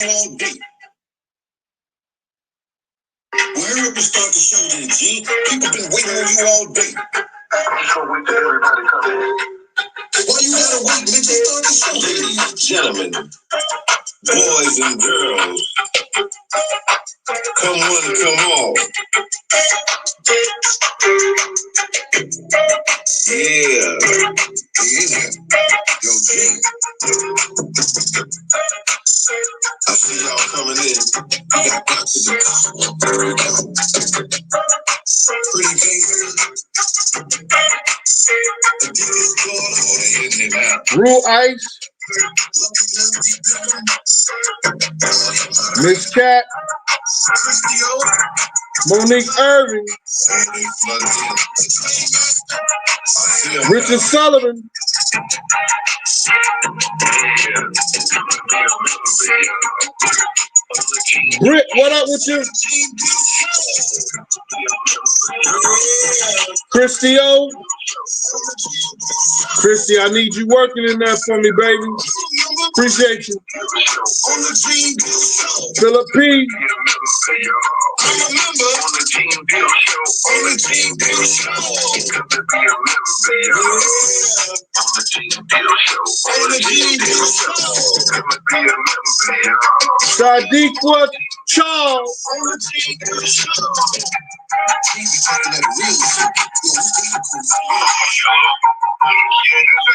all day. Well, hurry up and start the show then, G. People been waiting on you all day. I'm just gonna wait till everybody comes in. Why you gotta wait, man? Just start the show. Ladies and gentlemen, boys and girls, come one, come all. Yeah. Yo, G. I see y'all coming in. We got back to the pretty gangster. Rule Ice. Miss Cat. Monique Irving. Richard Sullivan. Britt, what up with you? Christy O. Christy, I need you working in that for me, baby. Appreciate you. Philip P. Sadiqa Charles.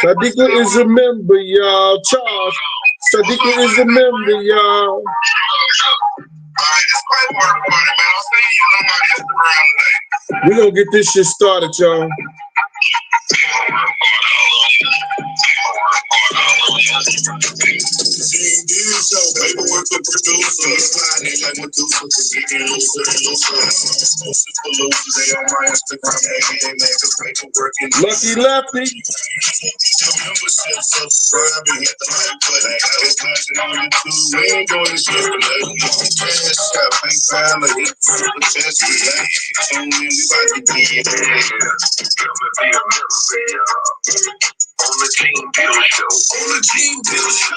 Sadiqa is a member, y'all. Charles. Sadiqa is a member, y'all. We're gonna get this shit started, y'all. Lucky Lefty. On the Gene Bill Show. On the Gene Bill Show.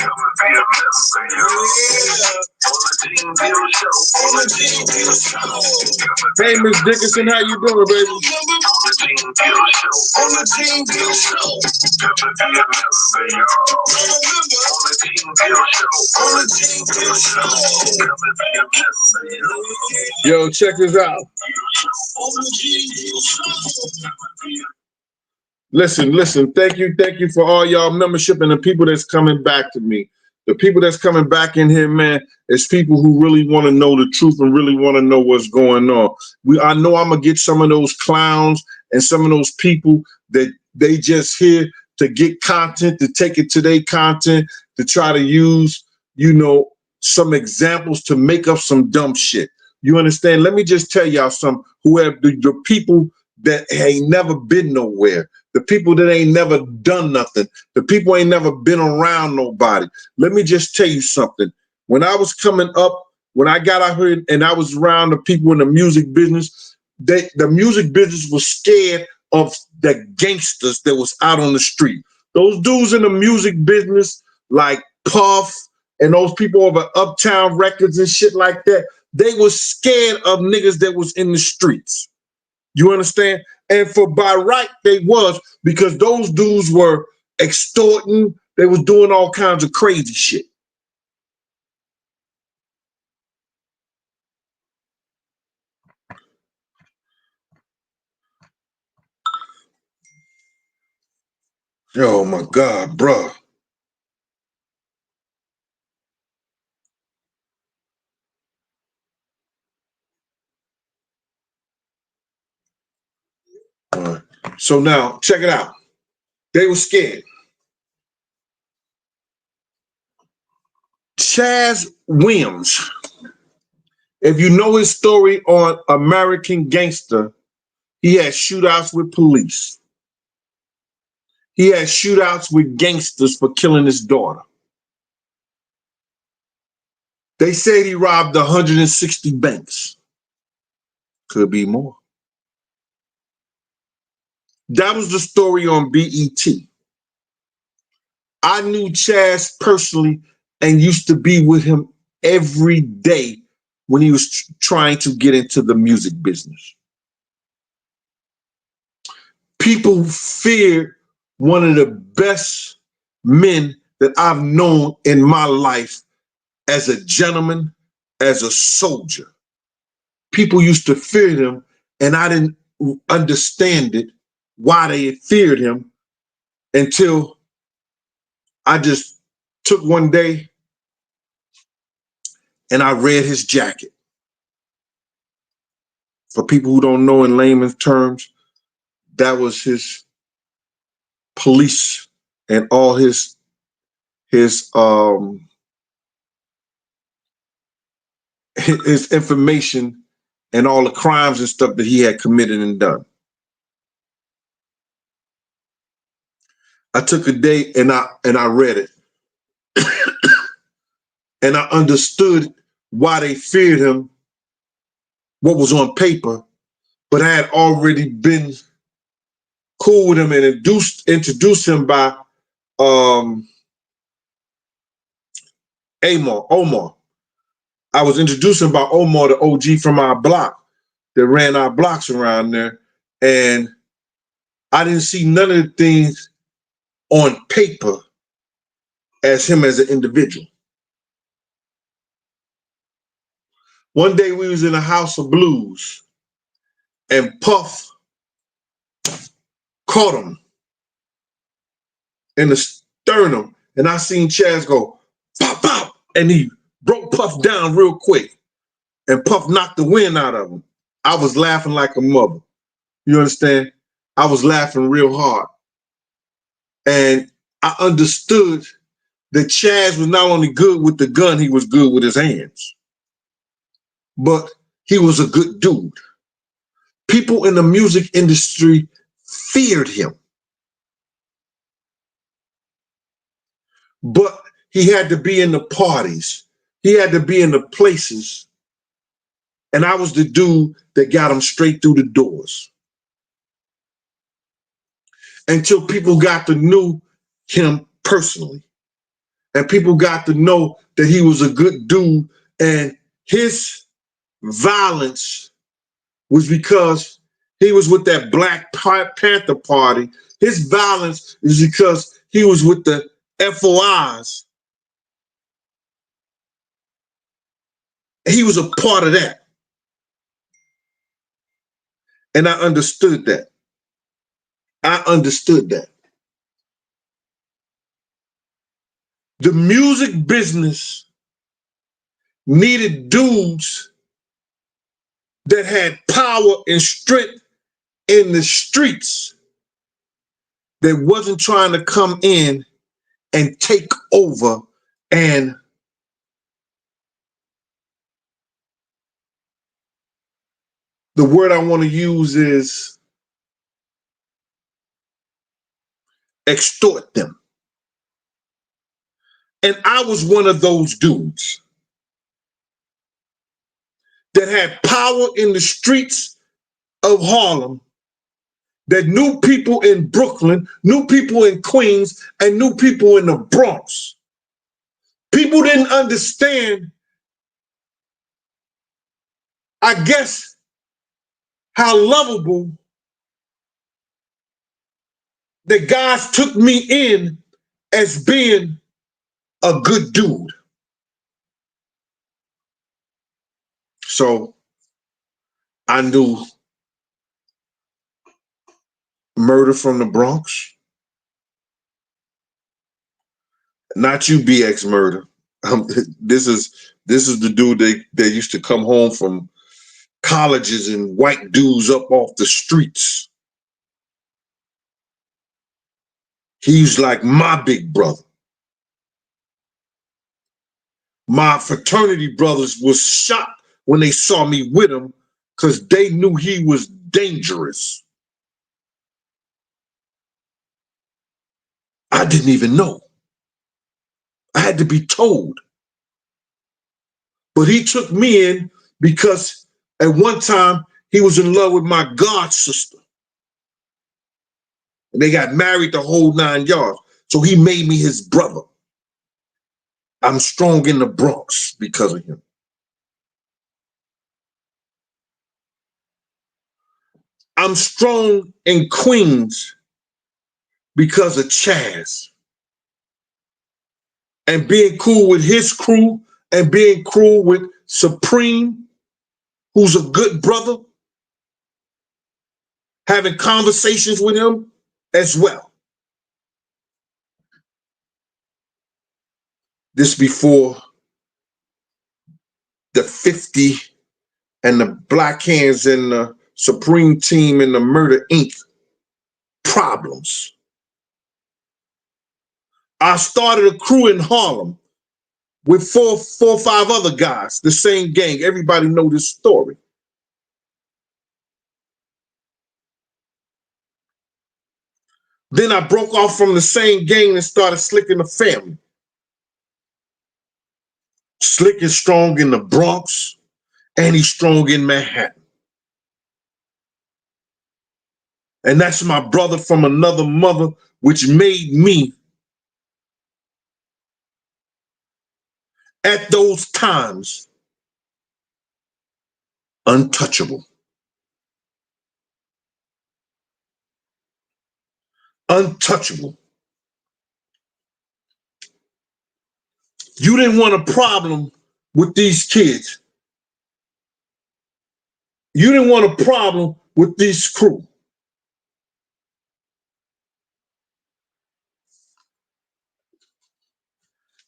Come and be a member, on the Gene Bill Show. On the Gene Bill Show. Hey, Miss Dickinson, how you doing, baby? On the Gene Bill Show. On the Gene Bill Show. Come and be a member, on the Gene Bill Show. On the Gene Bill Show. Come and be a member, yo, check this out. On the Gene Bill Show. Listen, thank you for all y'all membership and the people that's coming back to me. The people that's coming back in here, man, is people who really want to know the truth and really want to know what's going on. I know I'm going to get some of those clowns and some of those people that they just here to get content, to take it to their content, to try to use, some examples to make up some dumb shit. You understand? Let me just tell y'all some who have the people that ain't never been nowhere. The people that ain't never done nothing. The people ain't never been around nobody. Let me just tell you something. When I was coming up, when I got out here and I was around the people in the music business, the music business was scared of the gangsters that was out on the street. Those dudes in the music business, like Puff and those people over Uptown Records and shit like that, they was scared of niggas that was in the streets. You understand? And for by right, they was, because those dudes were extorting. They was doing all kinds of crazy shit. Oh my God, bruh. So now, check it out. They were scared. Chaz Williams, if you know his story on American Gangster, he had shootouts with police. He had shootouts with gangsters for killing his daughter. They said he robbed 160 banks. Could be more. That was the story on BET. I knew Chaz personally and used to be with him every day when he was trying to get into the music business. People feared one of the best men that I've known in my life as a gentleman, as a soldier. People used to fear him, and I didn't understand it, why they feared him, until I just took one day and I read his jacket. For people who don't know, in layman's terms, that was his police and all his information and all the crimes and stuff that he had committed and done. I took a day and I read it. And I understood why they feared him, what was on paper, but I had already been cool with him and introduced him by Omar. I was introduced him by Omar, the OG from our block that ran our blocks around there. And I didn't see none of the things on paper as him as an individual. One day we was in a house of blues and Puff caught him in the sternum, and I seen Chaz go, pop, pop, and he broke Puff down real quick, and Puff knocked the wind out of him. I was laughing like a mother. You understand? I was laughing real hard. And I understood that Chaz was not only good with the gun, he was good with his hands. But he was a good dude. People in the music industry feared him. But he had to be in the parties. He had to be in the places. And I was the dude that got him straight through the doors. Until people got to know him personally. And people got to know that he was a good dude. And his violence was because he was with that Black Panther Party. His violence is because he was with the FOIs. He was a part of that. And I understood that. I understood that. The music business needed dudes that had power and strength in the streets that wasn't trying to come in and take over and the word I want to use is extort them. And I was one of those dudes that had power in the streets of Harlem, that knew people in Brooklyn, knew people in Queens, and knew people in the Bronx. People didn't understand, I guess, how lovable the guys took me in as being a good dude. So I knew Murder from the Bronx. Not you, BX Murder. This is the dude that used to come home from colleges and white dudes up off the streets. He's like my big brother. My fraternity brothers was shocked when they saw me with him because they knew he was dangerous. I didn't even know. I had to be told. But he took me in because at one time he was in love with my god sister. And they got married the whole 9 yards. So he made me his brother. I'm strong in the Bronx because of him. I'm strong in Queens because of Chaz. And being cool with his crew and being cool with Supreme, who's a good brother, having conversations with him as well. This before the 50 and the Black Hands and the Supreme Team and the Murder Inc. problems. I started a crew in Harlem with four or five other guys, the same gang. Everybody know this story. Then I broke off from the same gang and started Slick in the Family. Slick is strong in the Bronx and he's strong in Manhattan. And that's my brother from another mother, which made me, at those times, untouchable. Untouchable. You didn't want a problem with these kids. You didn't want a problem with this crew.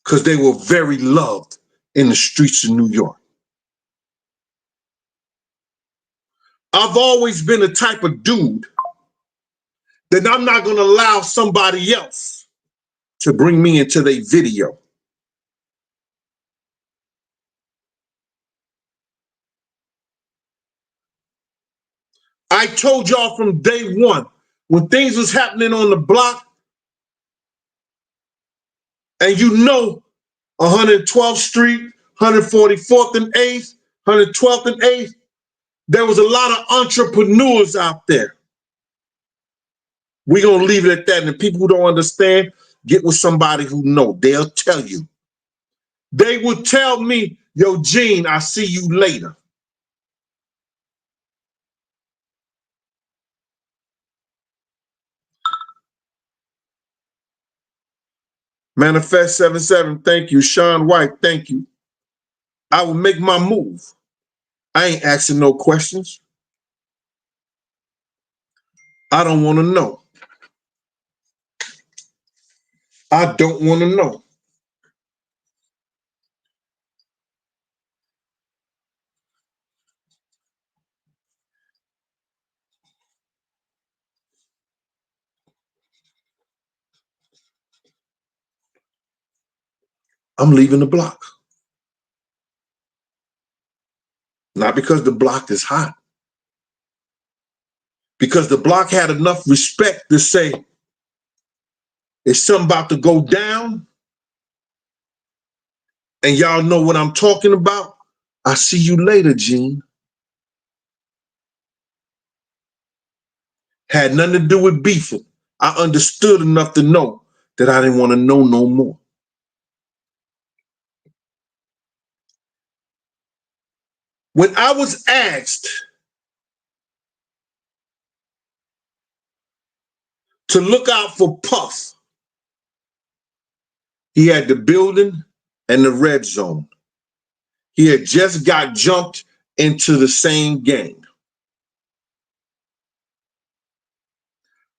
Because they were very loved in the streets of New York. I've always been the type of dude that I'm not going to allow somebody else to bring me into their video. I told y'all from day one, when things was happening on the block, and you know 112th Street, 144th and 8th, 112th and 8th, there was a lot of entrepreneurs out there. We're going to leave it at that. And the people who don't understand, get with somebody who know. They'll tell you. They would tell me, yo, Gene, I'll see you later. Manifest 77, thank you. Sean White, thank you. I will make my move. I ain't asking no questions. I don't want to know. I don't want to know. I'm leaving the block. Not because the block is hot. Because the block had enough respect to say, is something about to go down? And y'all know what I'm talking about? I'll see you later, Gene. Had nothing to do with beefing. I understood enough to know that I didn't want to know no more. When I was asked to look out for Puff, he had the building and the red zone. He had just got jumped into the same gang.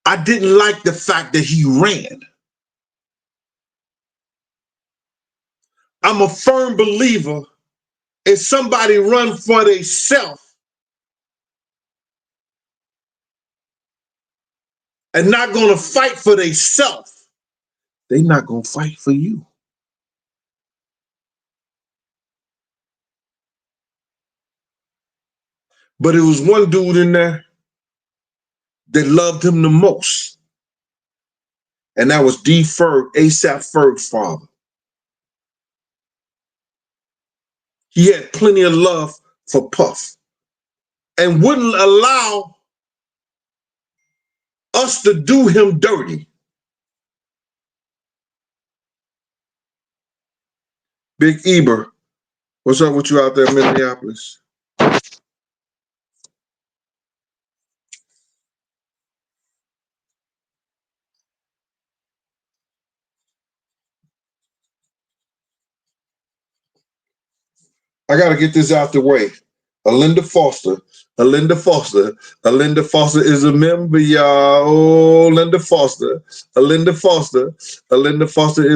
I didn't like the fact that he ran. I'm a firm believer if somebody run for themselves and not gonna fight for themselves, they not gonna fight for you. But it was one dude in there that loved him the most. And that was D. Ferg, ASAP Ferg's father. He had plenty of love for Puff and wouldn't allow us to do him dirty. Big Eber, what's up with you out there in Minneapolis? I got to get this out the way. Alinda Foster is a member, y'all. Oh, Linda Foster is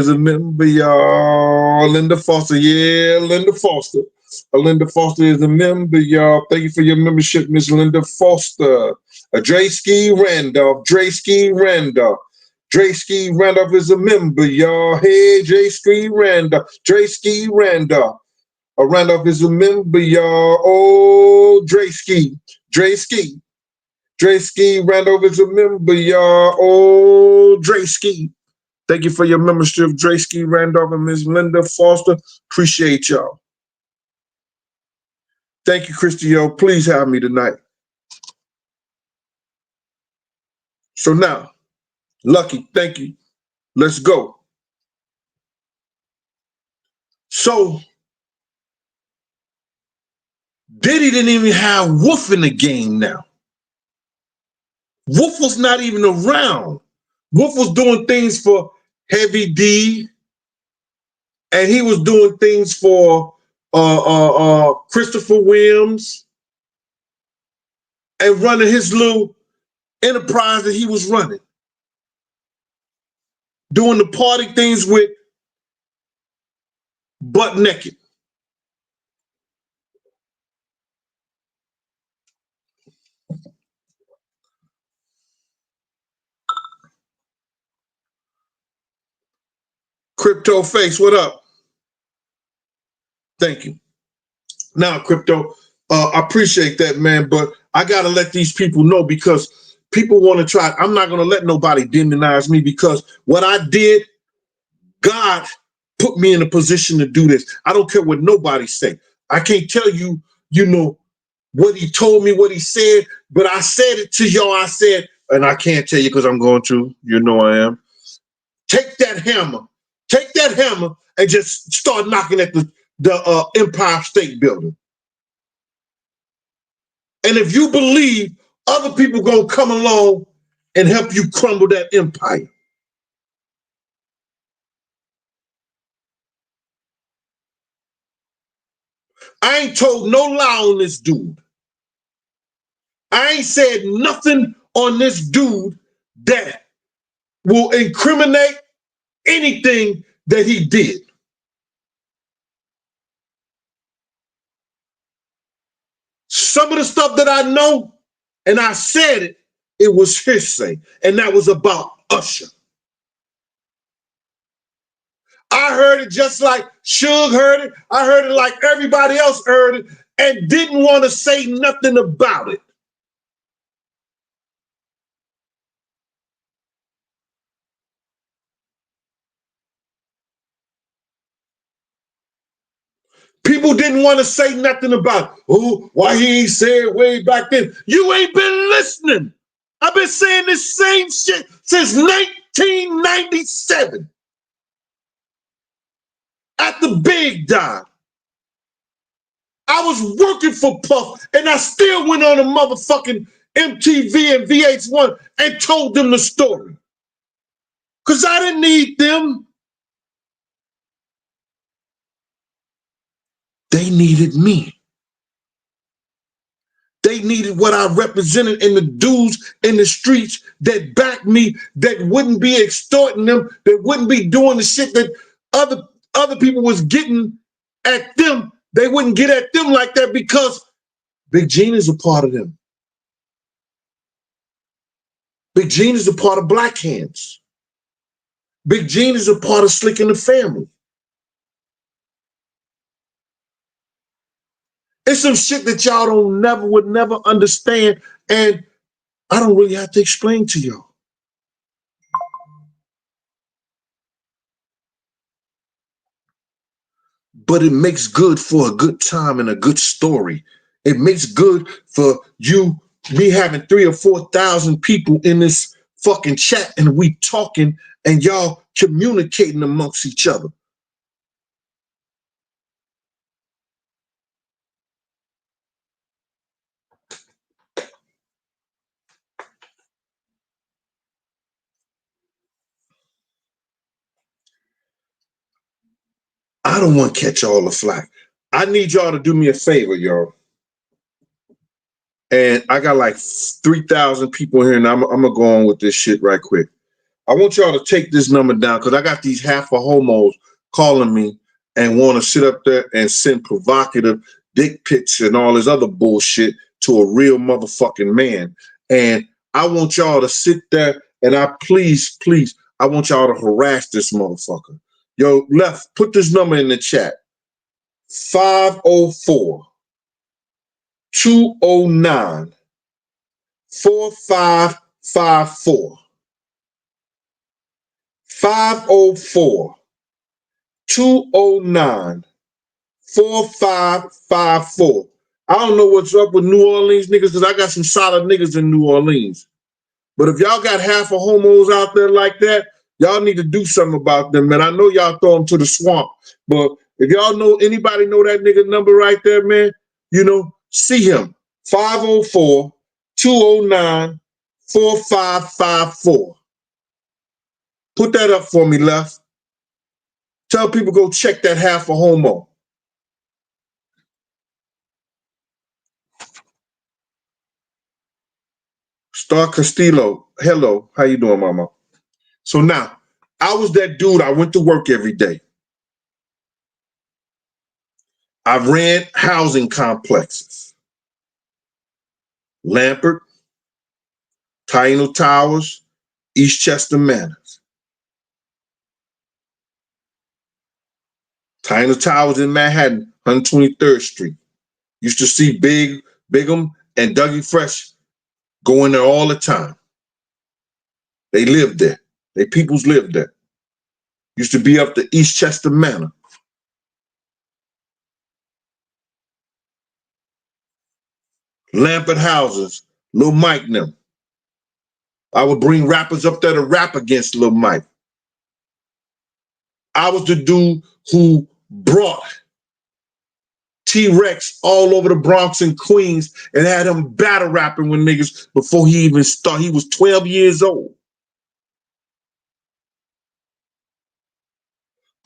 a member, y'all. Linda Foster, yeah, Linda Foster. Alinda Foster is a member, y'all. Thank you for your membership, Miss Linda Foster. Dre-Ski Randolph is a member, y'all. Hey, Dre-Ski Randolph. Randolph is a member, y'all. Oh, Dre-Ski Randolph is a member, y'all. Oh, Dre-Ski. Thank you for your membership, Dre-Ski Randolph and Ms. Linda Foster. Appreciate y'all. Thank you, Christy. Please have me tonight. So now, Lucky, thank you. Let's go. So, Diddy didn't even have Wolf in the game now. Wolf was not even around. Wolf was doing things for Heavy D, and he was doing things for Christopher Williams, and running his little enterprise that he was running. Doing the party things with Butt Naked. Crypto Face, what up? Thank you. Now, Crypto, I appreciate that, man, but I got to let these people know, because people want to try. I'm not going to let nobody demonize me, because what I did, God put me in a position to do this. I don't care what nobody say. I can't tell you, what he told me, what he said, but I said it to y'all. I said, and I can't tell you because I'm going to, I am. Take that hammer and just start knocking at the Empire State Building. And if you believe other people gonna come along and help you crumble that empire. I ain't told no lie on this dude. I ain't said nothing on this dude that will incriminate anything that he did. Some of the stuff that I know, and I said it, it was hearsay, and that was about Usher. I heard it just like Suge heard it. I heard it like everybody else heard it, and didn't want to say nothing about it. People didn't want to say nothing about, oh, why he ain't said way back then. You ain't been listening. I've been saying this same shit since 1997. At the Big Dime. I was working for Puff, and I still went on a motherfucking MTV and VH1 and told them the story. Because I didn't need them. They needed me. They needed what I represented in the dudes in the streets that backed me, that wouldn't be extorting them, that wouldn't be doing the shit that other people was getting at them. They wouldn't get at them like that, because Big Gene is a part of them. Big Gene is a part of Black Hands. Big Gene is a part of Slick and the Family. It's some shit that y'all would never understand, and I don't really have to explain to y'all. But it makes good for a good time and a good story. It makes good for me having 3,000 or 4,000 people in this fucking chat, and we talking and y'all communicating amongst each other. don't want to catch all the flack. I need y'all to do me a favor, y'all. And I got like 3,000 people here, and I'm gonna go on with this shit right quick. I want y'all to take this number down because I got these half a homos calling me and want to sit up there and send provocative dick pics and all this other bullshit to a real motherfucking man. And I want y'all to sit there and please, I want y'all to harass this motherfucker. Yo, Left, put this number in the chat. 504 209 4554. 504 209 4554. I don't know what's up with New Orleans niggas because I got some solid niggas in New Orleans. But if y'all got half of homos out there like that, y'all need to do something about them, man. I know y'all throw them to the swamp, but if y'all know anybody know that nigga number right there, man, see him. 504 209 4554. Put that up for me, Left. Tell people go check that half a homo. Star Castillo, hello. How you doing, mama? So now, I was that dude. I went to work every day. I ran housing complexes. Lampert, Taino Towers, Eastchester Manors. Taino Towers in Manhattan, 123rd Street. Used to see Bigham and Dougie Fresh going there all the time. They lived there. They peoples lived there. Used to be up to Eastchester Manor. Lampert houses, Lil Mike and them. I would bring rappers up there to rap against Lil Mike. I was the dude who brought T-Rex all over the Bronx and Queens and had him battle rapping with niggas before he even started. He was 12 years old.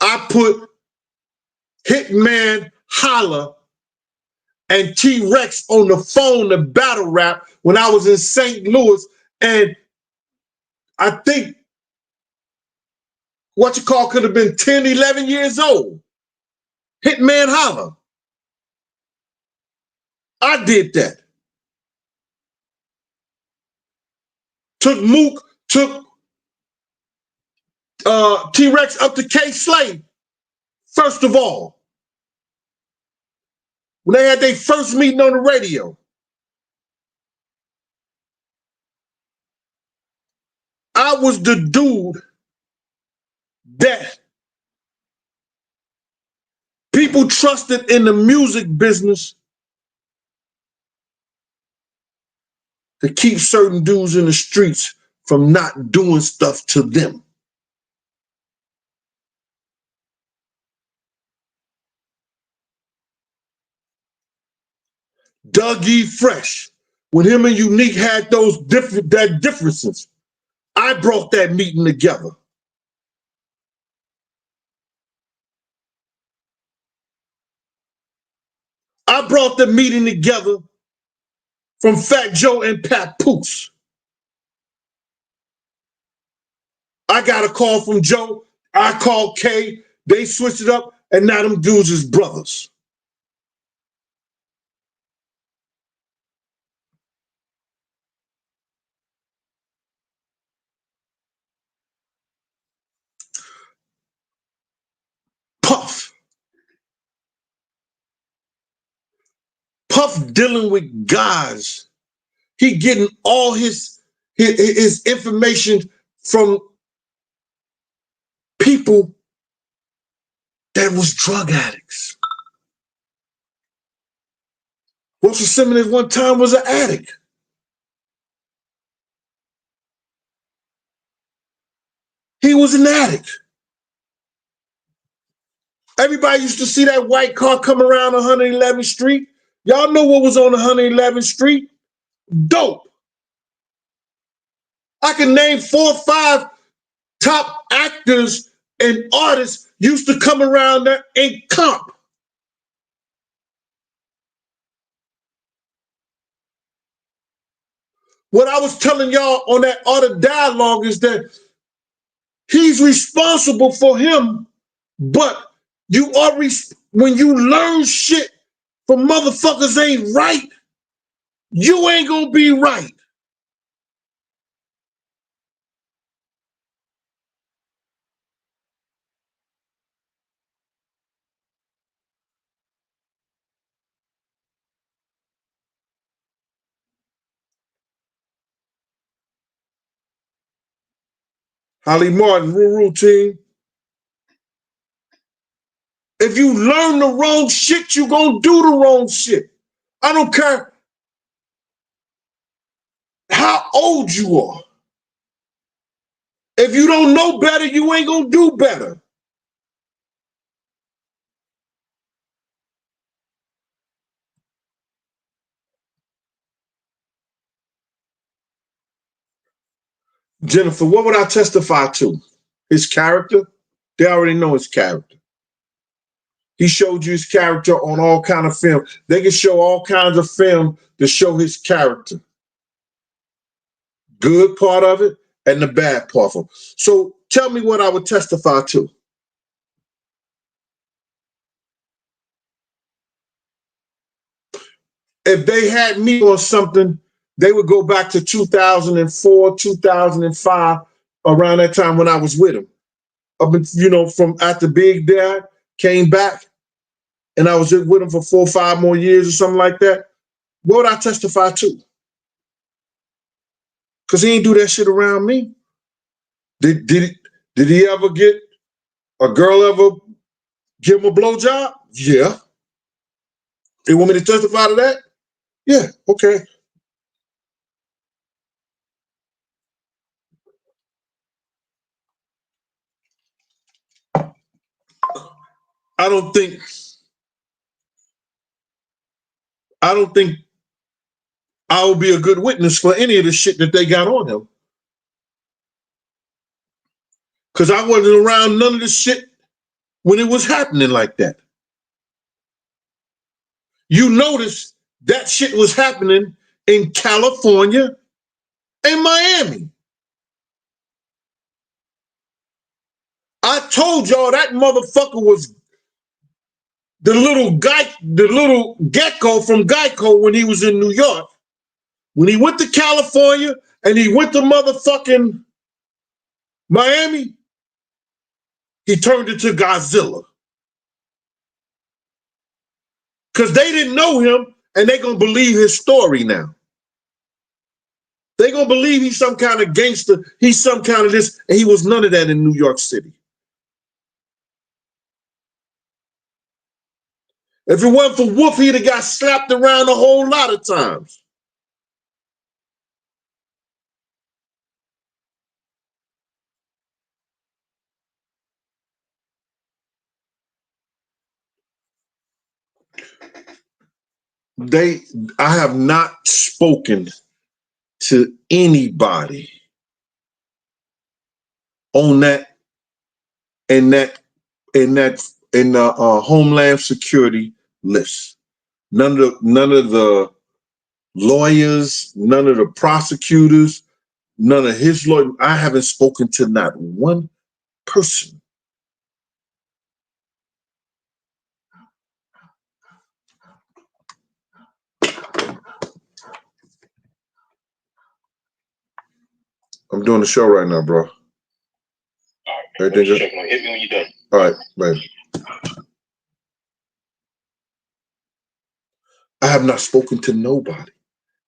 I put Hitman Holla and T-Rex on the phone to battle rap when I was in St. Louis, and I think could have been 10, 11 years old. Hitman Holla. I did that. Took T-Rex up to K-Slade, first of all. When they had their first meeting on the radio. I was the dude that people trusted in the music business to keep certain dudes in the streets from not doing stuff to them. Dougie Fresh, when him and Unique had those differences, I brought that meeting together. I brought the meeting together from Fat Joe and Papoose. I got a call from Joe. I called Kay. They switched it up, and now them dudes is brothers. Puff dealing with guys. He getting all his information from people that was drug addicts. Russell Simmons at one time was an addict. He was an addict. Everybody used to see that white car come around 111th Street. Y'all know what was on 111th Street? Dope. I can name 4 or 5 top actors and artists used to come around that and comp. What I was telling y'all on that other dialogue is that he's responsible for him, but you are when you learn shit from motherfuckers ain't right, you ain't gonna be right. Holly Martin, Ruru team. If you learn the wrong shit, you gonna do the wrong shit. I don't care how old you are. If you don't know better, you ain't gonna do better. Jennifer, what would I testify to? His character? They already know his character. He showed you his character on all kind of film. They can show all kinds of film to show his character. Good part of it and the bad part of it. So tell me what I would testify to. If they had me on something, they would go back to 2004, 2005, around that time when I was with him. From after Big Dad came back, and I was with him for 4 or 5 more years or something like that. What would I testify to? Because he ain't do that shit around me. Did he ever get a girl ever give him a blowjob? Yeah. They want me to testify to that? Yeah, okay. I don't think I will be a good witness for any of the shit that they got on him. Because I wasn't around none of the shit when it was happening like that. You notice that shit was happening in California and Miami. I told y'all that motherfucker was the little gecko from Geico when he was in New York. When he went to California and he went to motherfucking Miami, he turned into Godzilla. Because they didn't know him and they gonna believe his story now. They gonna believe he's some kind of gangster, he's some kind of this, and he was none of that in New York City. If it wasn't for Wolf, he'd have got slapped around a whole lot of times. I have not spoken to anybody on that in the Homeland Security list. None of the lawyers, none of the prosecutors, none of his lawyers. I haven't spoken to not one person. I'm doing the show right now, bro. Everything good? Hit me when you're done. All right, man. I have not spoken to nobody.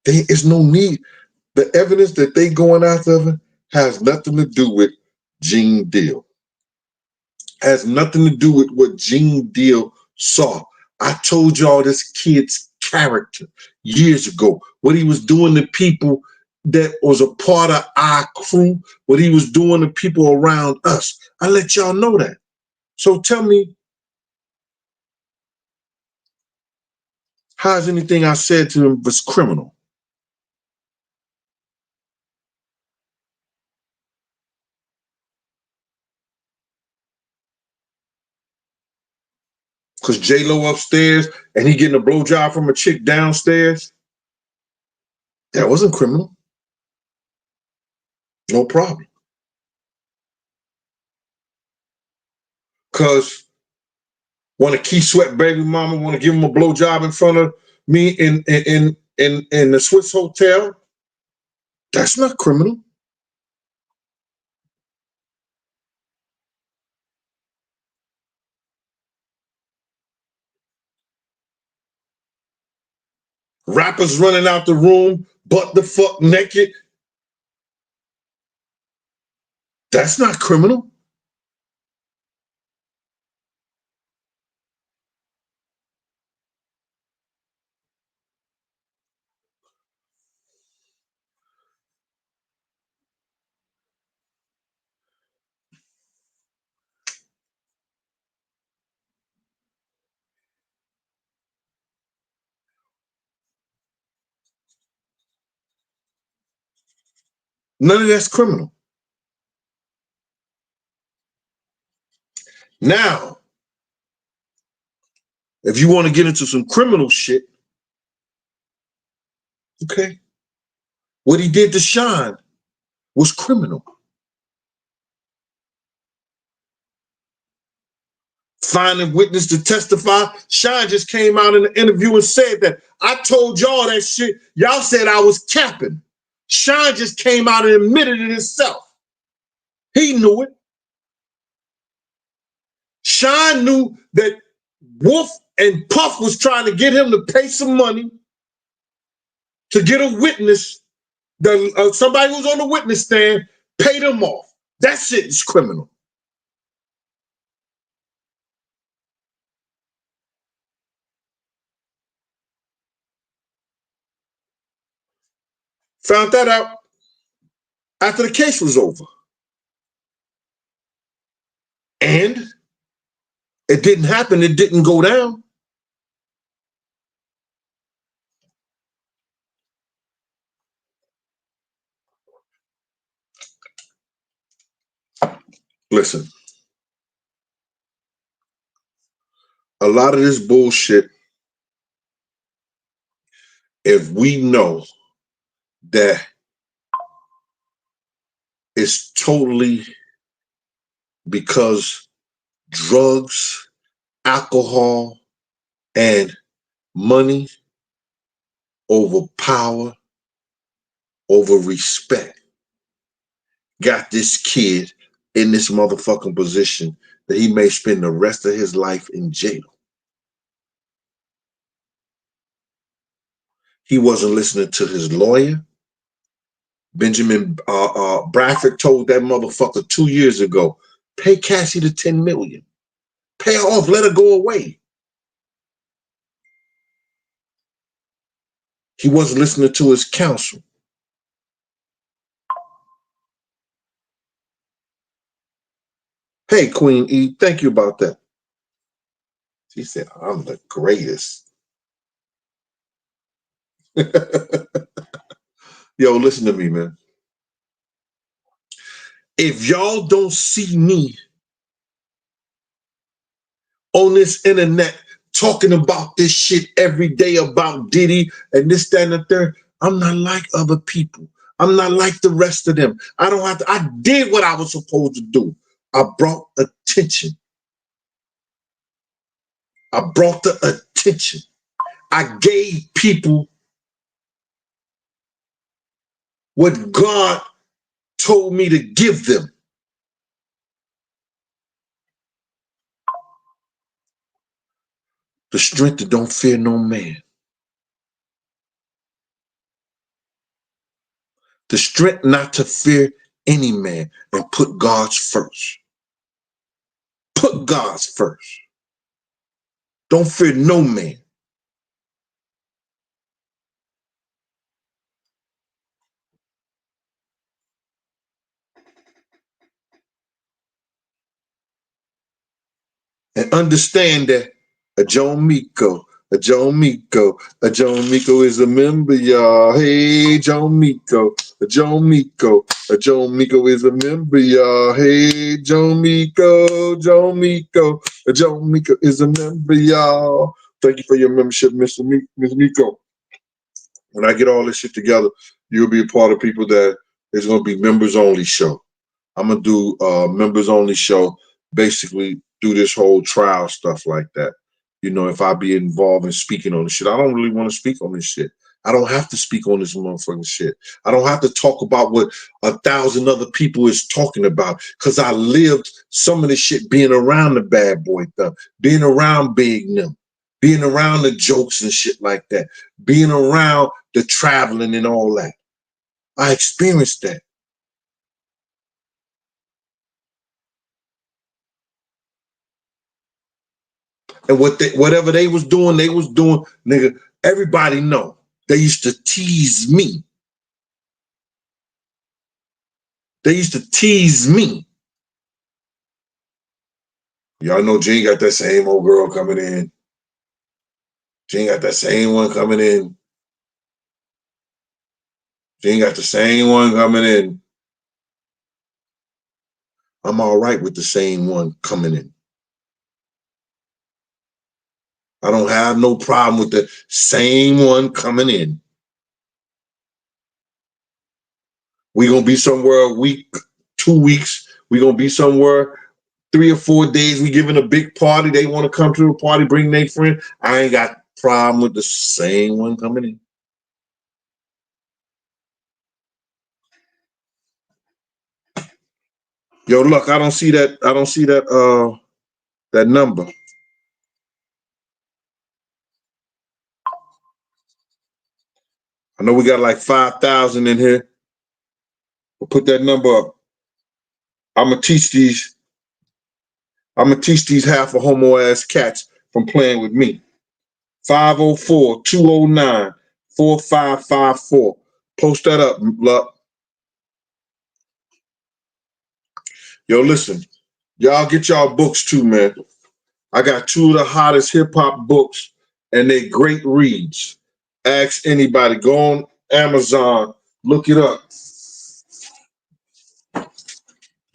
There is no need. The evidence that they going after has nothing to do with Gene Deal. Has nothing to do with what Gene Deal saw. I told y'all this kid's character years ago, what he was doing to people that was a part of our crew, what he was doing to people around us. I let y'all know that. So tell me, how's anything I said to him was criminal? because J-Lo upstairs and he getting a blowjob from a chick downstairs, that wasn't criminal. No problem. Because want to Key Sweat baby mama want to give him a blowjob in front of me in the Swiss hotel, that's not criminal. Rappers running out the room, butt the fuck naked, that's not criminal. None of that's criminal. Now, if you want to get into some criminal shit, okay, what he did to Sean was criminal. Finding witness to testify. Sean just came out in the interview and said that I told y'all that shit. Y'all said I was capping. Sean just came out and admitted it himself. He knew it. Sean knew that Wolf and Puff was trying to get him to pay some money to get a witness. Somebody who's on the witness stand, pay them off. That shit is criminal. Found that out after the case was over. And it didn't happen. It didn't go down. Listen, a lot of this bullshit, if we know that it's totally because drugs, alcohol, and money over power, over respect, got this kid in this motherfucking position that he may spend the rest of his life in jail. He wasn't listening to his lawyer. Benjamin Bradford told that motherfucker 2 years ago, pay Cassie the $10 million. Pay her off, let her go away. He wasn't listening to his counsel. Hey, Queen E, thank you about that. She said, I'm the greatest. Yo, listen to me, man. If y'all don't see me on this internet talking about this shit every day about Diddy and this, that, and the third, I'm not like other people. I'm not like the rest of them. I don't have to, I did what I was supposed to do. I brought attention. I brought the attention. I gave people what God told me to give them. The strength that don't fear no man. The strength not to fear any man and put God's first. Put God's first. Don't fear no man. And understand that a Joe Miko, A Joe Miko. A Joe Miko is a member, y'all. Hey, Joe Miko. A Joe Miko. A Joe Miko is a member, y'all. Hey, Joe Miko. Joe Miko. A Joe Miko is a member, y'all. Thank you for your membership, Miss Miko. When I get all this shit together, you'll be a part of people that is going to be members only show. I'm going to do members only show, basically do this whole trial stuff like that. You know, if I be involved in speaking on this shit, I don't really want to speak on this shit. I don't have to speak on this motherfucking shit. I don't have to talk about what 1,000 other people is talking about, because I lived some of this shit being around the bad boy stuff, being around Big Nim, being around the jokes and shit like that, being around the traveling and all that. I experienced that. And whatever they was doing, nigga, everybody know. They used to tease me. They used to tease me. Y'all know Gene got that same old girl coming in. Gene got that same one coming in. Gene got the same one coming in. I'm all right with the same one coming in. I don't have no problem with the same one coming in. We gonna be somewhere a week, 2 weeks. We gonna be somewhere 3 or 4 days. We giving a big party. They want to come to the party, bring their friend. I ain't got problem with the same one coming in. Yo, look, I don't see that. I don't see that. That number. I know we got like 5,000 in here. We'll put that number up. I'm gonna teach these half a homo ass cats from playing with me. 504-209-4554. Post that up, look. Yo, listen, y'all get y'all books too, man. I got 2 of the hottest hip hop books, and they great reads. Ask anybody. Go on Amazon, look it up.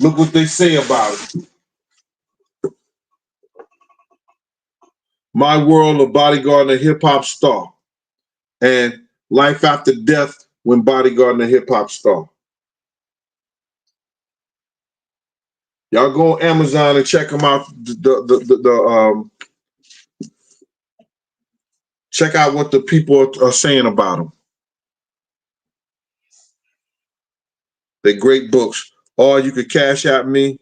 Look what they say about it. My World of Bodyguard and a Hip Hop Star, and Life After Death when Bodyguard and a Hip Hop Star. Y'all go on Amazon and check them out. Check out what the people are saying about them. They're great books. Or you could cash out me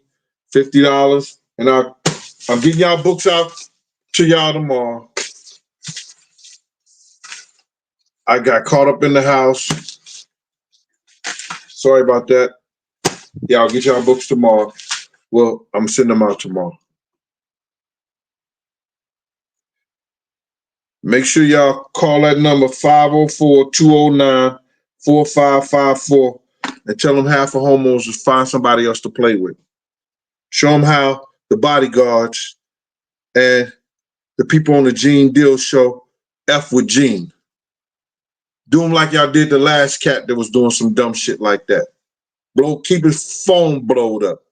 $50, and I'm getting y'all books out to y'all tomorrow. I got caught up in the house. Sorry about that. Y'all get y'all books tomorrow. Well, I'm sending them out tomorrow. Make sure y'all call that number 504-209-4554 and tell them half of homos to find somebody else to play with. Show them how the bodyguards and the people on the Gene Deal show F with Gene. Do them like y'all did the last cat that was doing some dumb shit like that. Keep his phone blowed up.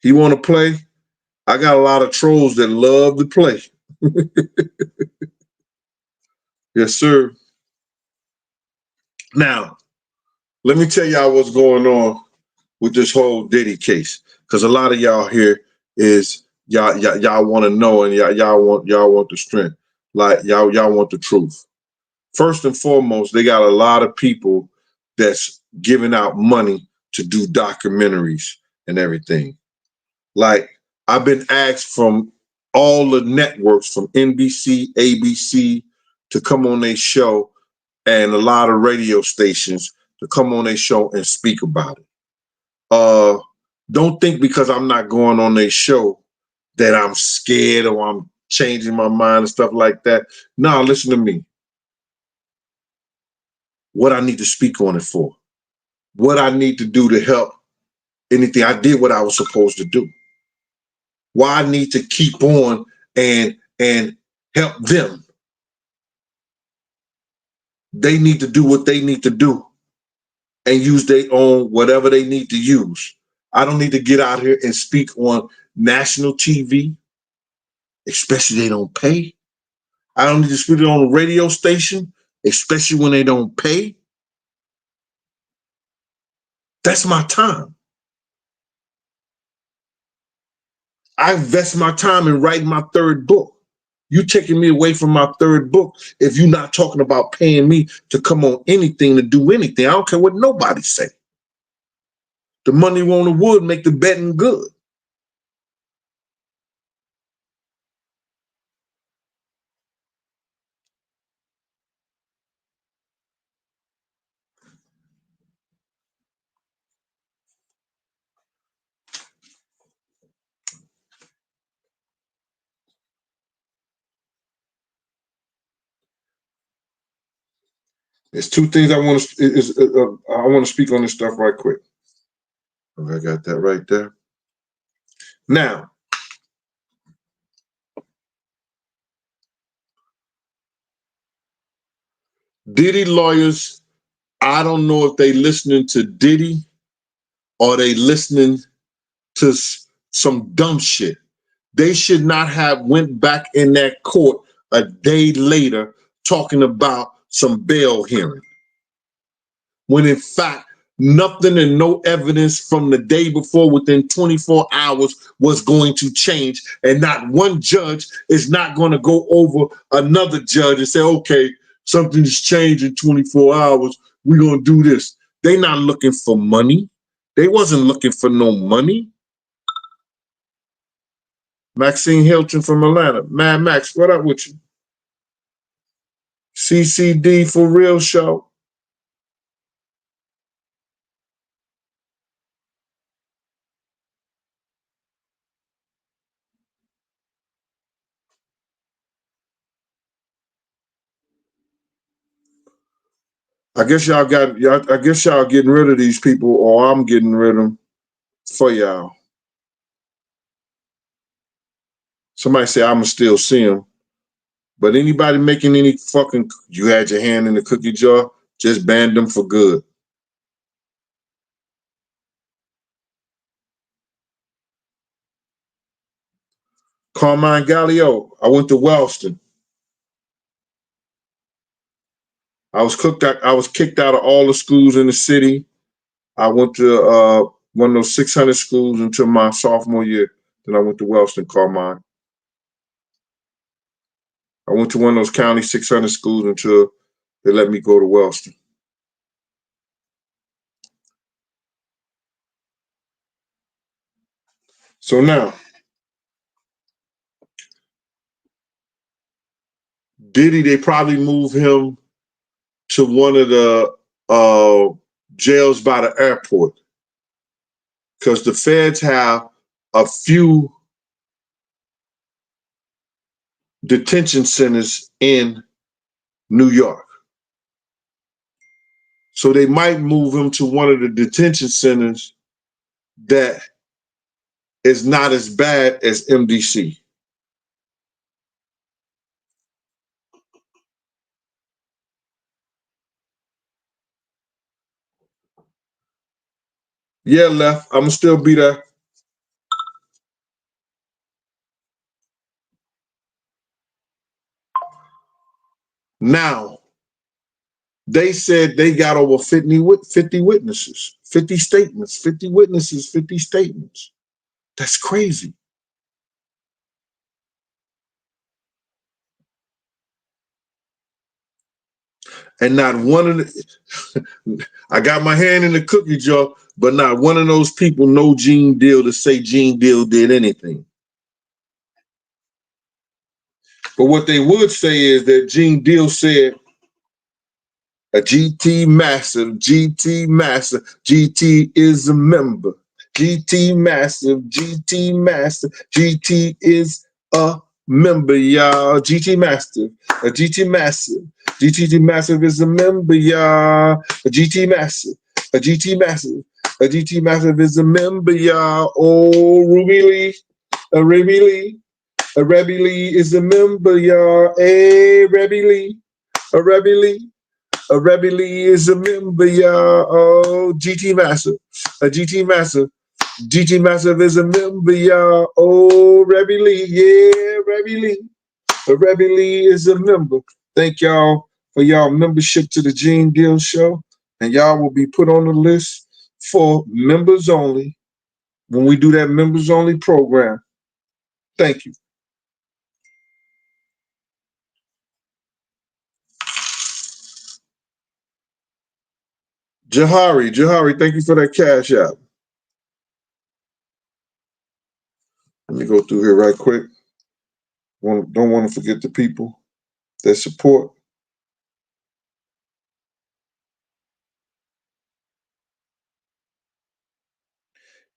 He want to play? I got a lot of trolls that love to play. Yes, sir. Now, let me tell y'all what's going on with this whole Diddy case, because a lot of y'all here is y'all want to know, and y'all want the strength, like y'all want the truth. First and foremost, they got a lot of people that's giving out money to do documentaries and everything. Like, I've been asked from all the networks, from NBC, ABC, to come on their show, and a lot of radio stations to come on their show and speak about it. Don't think because I'm not going on their show that I'm scared or I'm changing my mind and stuff like that. No, listen to me. What I need to speak on it for. What I need to do to help anything. I did what I was supposed to do. Why I need to keep on and help them. They need to do what they need to do and use their own whatever they need to use. I don't need to get out here and speak on national TV, especially they don't pay. I don't need to speak on a radio station, especially when they don't pay. That's my time. I invest my time in writing my third book. You taking me away from my third book if you're not talking about paying me to come on anything, to do anything. I don't care what nobody say. The money on the wood make the betting good. There's two things I want to speak on this stuff right quick. Okay, I got that right there. Now, Diddy lawyers, I don't know if they listening to Diddy or they listening to some dumb shit. They should not have went back in that court a day later talking about some bail hearing, when in fact nothing and no evidence from the day before within 24 hours was going to change, and not one judge is not going to go over another judge and say, okay, something's changed in 24 hours, we're going to do this. They not looking for money. They wasn't looking for no money. Maxine Hilton from Atlanta. Mad Max, what up with you? CCD for real show. I guess y'all getting rid of these people, or I'm getting rid of them for y'all. Somebody say I'ma still see them. But anybody making any fucking, you had your hand in the cookie jar, just ban them for good. Carmine Gallio, I went to Wellston. I was kicked out of all the schools in the city. I went to one of those 600 schools until my sophomore year. Then I went to Wellston, Carmine. I went to one of those county 600 schools until they let me go to Wellston. So now, Diddy, they probably move him to one of the jails by the airport, because the feds have a few detention centers in New York. So they might move him to one of the detention centers that is not as bad as MDC. Yeah, left. I'm gonna still be there. Now, they said they got over 50 witnesses, 50 statements, 50 witnesses, 50 statements. That's crazy. And not one of the, I got my hand in the cookie jar, but not one of those people know Gene Deal to say Gene Deal did anything. But what they would say is that Gene Deal said, a GT massive, GT massive, GT is a member. GT massive, GT massive, GT is a member, y'all. GT massive, a GT massive, GT massive is a member, y'all. A GT massive, a GT massive, a GT massive is a member, y'all. Oh, Ruby Lee, Ruby Lee, A Rebby Lee is a member, y'all. Hey, Rebby Lee. A Rebby Lee. A Rebby Lee is a member, y'all. Oh, GT Massive. A GT Massive. GT Massive is a member, y'all. Oh, Rebby Lee. Yeah, Rebby Lee. A Rebby Lee is a member. Thank y'all for y'all membership to the Gene Deal Show. And y'all will be put on the list for members only when we do that members only program. Thank you. Jahari, thank you for that cash out. Let me go through here right quick. Don't want to forget the people that support.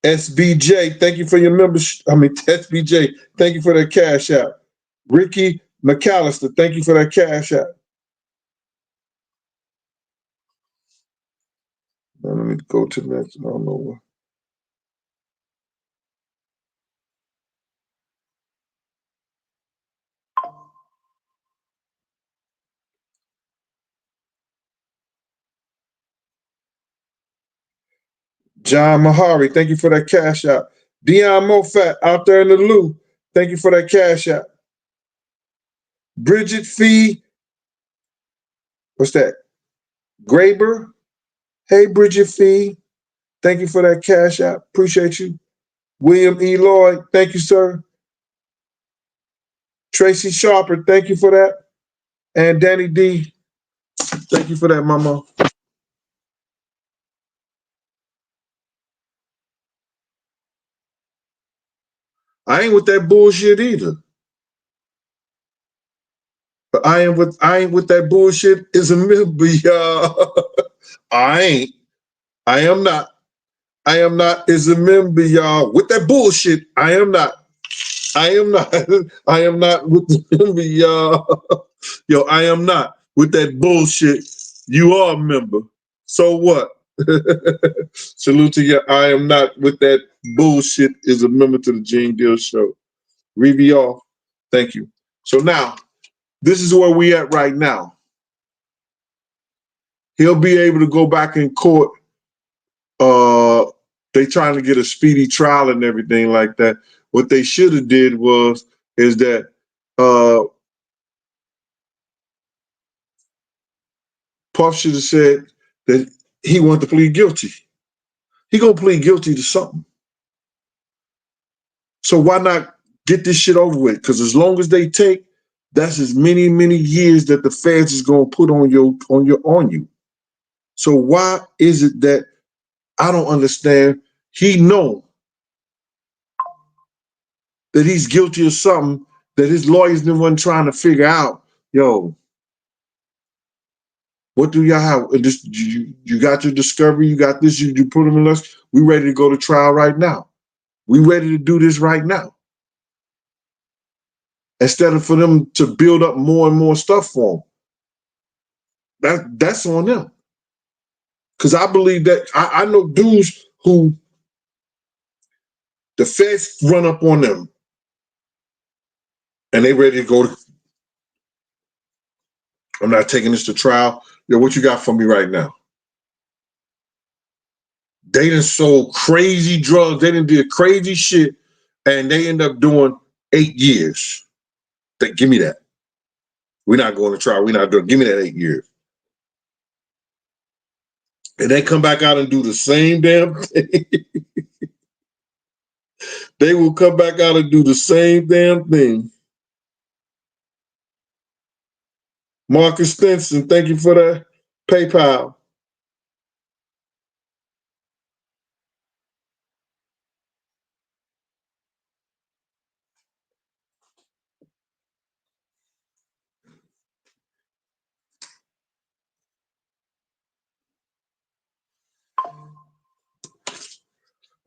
SBJ, thank you for your membership. SBJ, thank you for that cash out. Ricky McAllister, thank you for that cash out. Now, let me go to the next. I don't know what. John Mahari, thank you for that cash out. Dion Mofat out there in the loo, thank you for that cash out. Bridget Fee, what's that? Graber, hey Bridget Fee, thank you for that cash out. Appreciate you. William E. Lloyd, thank you, sir. Tracy Sharper, thank you for that. And Danny D, thank you for that, mama. I ain't with that bullshit either. But I ain't with that bullshit is a member, y'all. I am not. I am not is a member, y'all. With that bullshit, I am not. I am not. I am not with the member, y'all. Yo, I am not with that bullshit. You are a member. So what? Salute to you. I am not with that bullshit is a member to the Gene Deal Show. Review off. Thank you. So now, this is where we at right now. He'll be able to go back in court. They trying to get a speedy trial and everything like that. What they should have did is that Puff should have said that he wanted to plead guilty. He gonna plead guilty to something. So why not get this shit over with? Because as long as they take, that's as many years that the feds is gonna put on you. So why is it that I don't understand? He know that he's guilty of something that his lawyers the one trying to figure out. Yo, what do y'all have? This, you got your discovery, you got this, you put them in us. We ready to go to trial right now. We ready to do this right now. Instead of for them to build up more and more stuff for them. That's on them. Because I believe that I know dudes who the feds run up on them and they ready to go. I'm not taking this to trial. Yo, what you got for me right now? They done sold crazy drugs. They done did crazy shit, and they end up doing 8 years. Give me that. We're not going to trial. We're not doing. Give me that 8 years. And they come back out and do the same damn thing. They will come back out and do the same damn thing. Marcus Stinson, thank you for that PayPal.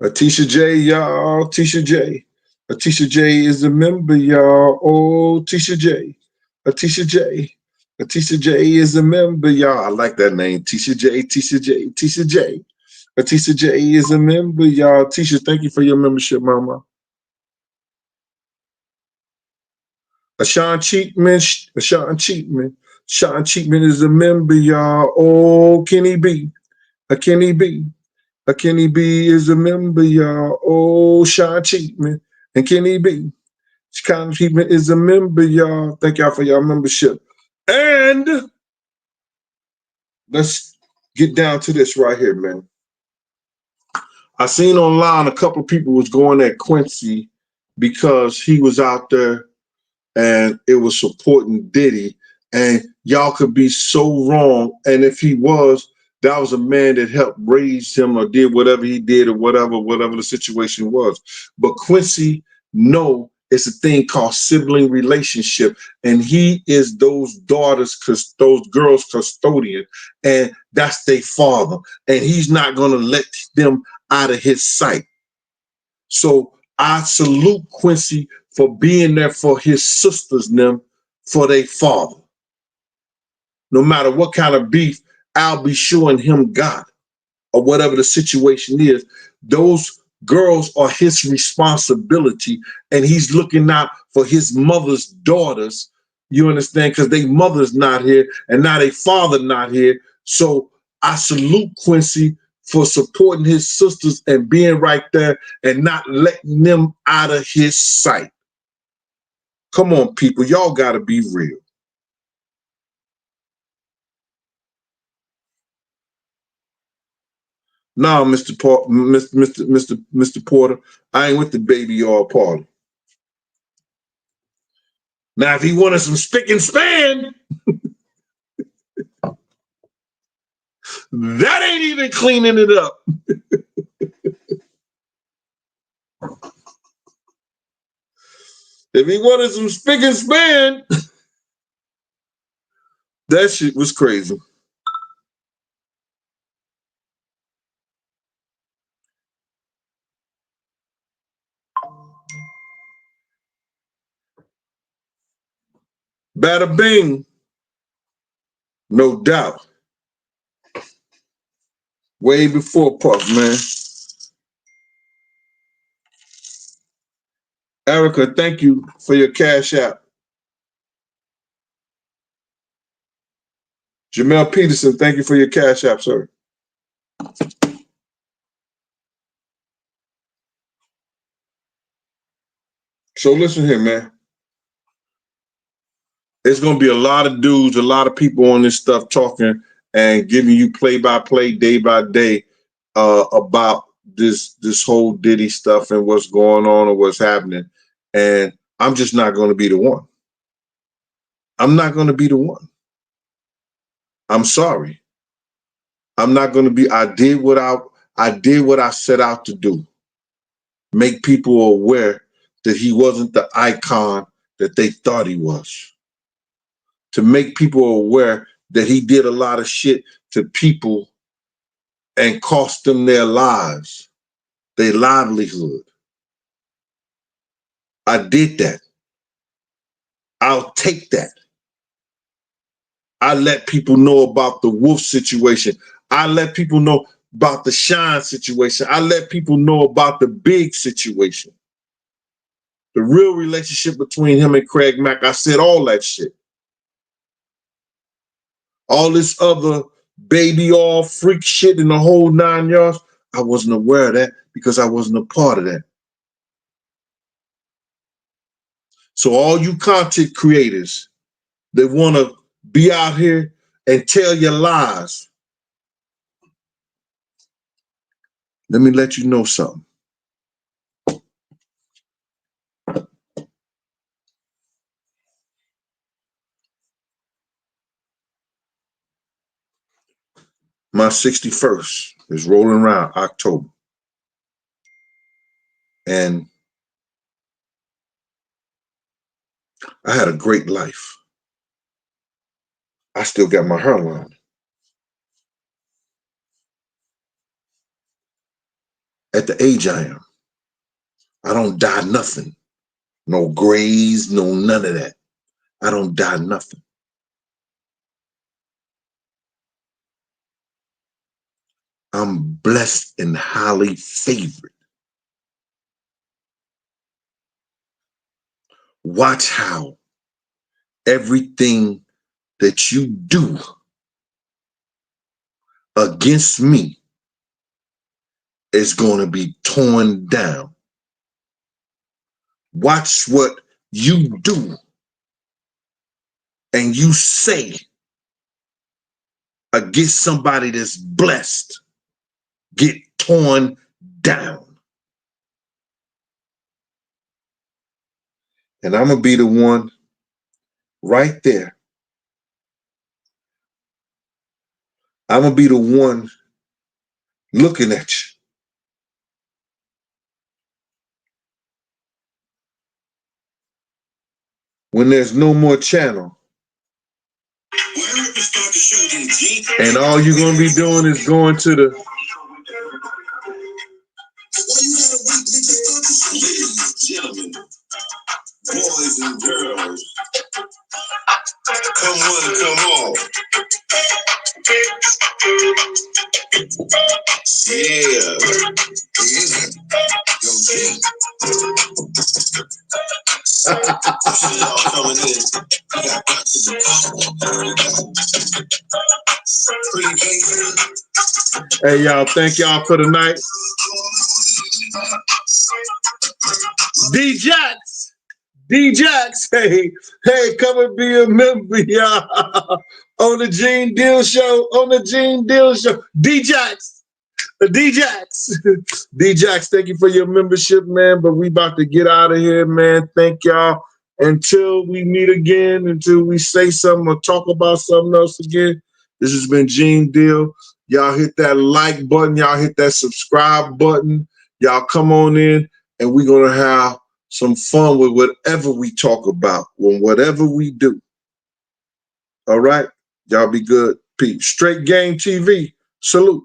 Atisha J, y'all. Tisha J. Atisha J is a member, y'all. Oh, Tisha J. Atisha J. Atisha J is a member, y'all. I like that name. Tisha J, Tisha J, Tisha J. Atisha J is a member, y'all. Tisha, thank you for your membership, mama. Sean Cheatman, Sean Cheatman. Sean Cheatman is a member, y'all. Oh, Kenny B. A Kenny B. A Kenny B is a member, y'all. Oh, Sean Cheatman and Kenny B. Sean Cheatman is a member, y'all. Thank y'all for y'all membership. And let's get down to this right here, man. I seen online a couple of people was going at Quincy because he was out there and it was supporting Diddy. And y'all could be so wrong. And if he was, that was a man that helped raise him or did whatever he did or whatever the situation was. But Quincy, no, it's a thing called sibling relationship. And he is those those girls' custodian. And that's their father. And he's not going to let them out of his sight. So I salute Quincy for being there for his sisters and them, for their father. No matter what kind of beef, I'll be showing him God or whatever the situation is. Those girls are his responsibility, and he's looking out for his mother's daughters. You understand? Because their mother's not here, and now their father not here. So I salute Quincy for supporting his sisters and being right there and not letting them out of his sight. Come on, people. Y'all got to be real. No, Mr. Porter, I ain't with the baby all party. Now, if he wanted some spick and span, that ain't even cleaning it up. If he wanted some spick and span, that shit was crazy. Bada bing, no doubt. Way before Puff, man. Erica, thank you for your cash app. Jamel Peterson, thank you for your cash app, sir. So listen here, man. There's going to be a lot of dudes, a lot of people on this stuff talking and giving you play-by-play, day-by-day about this whole Diddy stuff and what's going on or what's happening. And I'm just not going to be the one. I'm not going to be the one. I'm sorry. I'm not going to be. I did what I set out to do. Make people aware that he wasn't the icon that they thought he was. To make people aware that he did a lot of shit to people and cost them their lives, their livelihood. I did that. I'll take that. I let people know about the Wolf situation. I let people know about the Shine situation. I let people know about the Big situation. The real relationship between him and Craig Mack. I said all that shit. All this other baby all freak shit in the whole 9 yards, I wasn't aware of that because I wasn't a part of that. So all you content creators that want to be out here and tell your lies, let me let you know something. My 61st is rolling around October. And I had a great life. I still got my hairline. At the age I am, I don't die nothing. No grays, no none of that. I don't die nothing. I'm blessed and highly favored. Watch how everything that you do against me is going to be torn down. Watch what you do and you say against somebody that's blessed get torn down. And I'm going to be the one right there. I'm going to be the one looking at you. When there's no more channel. And all you're going to be doing is going to the... Ladies and gentlemen, boys and girls, come on, come on. Yeah. Yo, G. Y'all coming in. Hey, y'all, thank y'all for the night. D-Jax, hey, come and be a member, y'all, on the Gene Deal Show, D-Jax, D-Jax, thank you for your membership, man, but we about to get out of here, man. Thank y'all. Until we meet again, until we say something or talk about something else again, this has been Gene Deal. Y'all hit that like button. Y'all hit that subscribe button. Y'all come on in, and we're going to have some fun with whatever we talk about, when whatever we do. All right? Y'all be good. Peace. Straight Game TV. Salute.